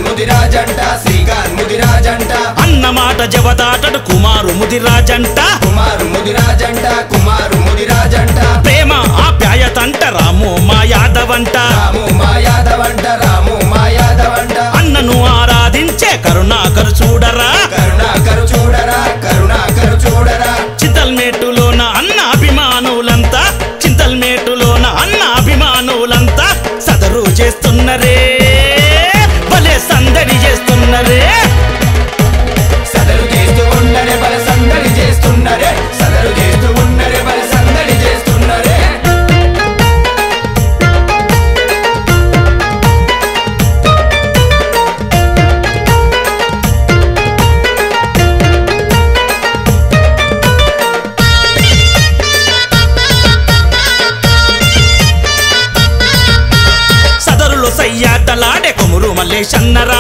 ముదిరాజంట అన్న మాట జవదాటడు కుమారు ముదిరాజంట ప్రేమ ఆప్యాయతంట రాము మా యాదవంట అన్నను ఆరాధించే కరుణాకరు చూడరా చింతల్మేటులోన అన్న అభిమానులంతా చింతల్మేటులోన అన్న అభిమానులంతా సదరు చేస్తున్నరే భలే సందడి చేస్తున్నరే సయ్యాటలాడే కుమురు మల్లేశన్నరా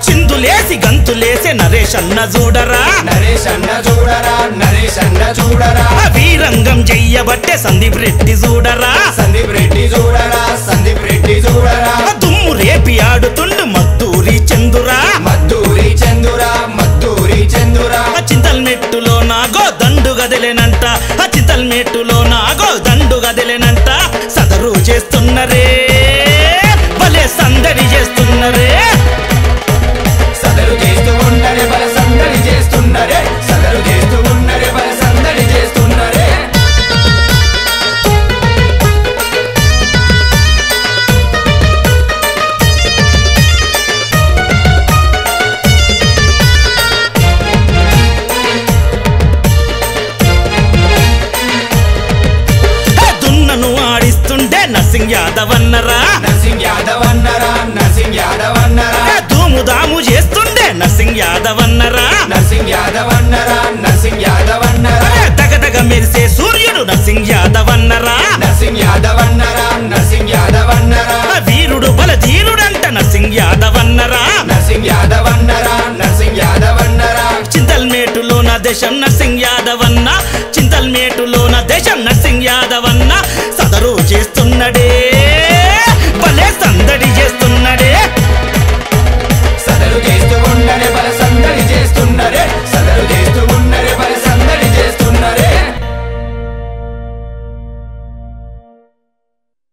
చిందులేసి గంతులేసే నరేషన్న చూడరా వీరంగం చెయ్యబట్టే సందీప్ రెడ్డి చూడరా దుమ్ము రేపి ఆడుతుండు మద్దూరి చందురా చింతల్మెట్టులో నాగో దండు గదిలేనంట చింతల్మెట్టులో నాగో దండు గదిలేనంట సదరు చేస్తున్నరే భలే సందడి చేస్తున్నరే నర్సింగ్ యాదవన్నరా ధూముదాము చేస్తుండే నర్సింగ్ యాదవన్నరా దగదగ మెరిసే సూర్యుడు నర్సింగ్ యాదవన్నరా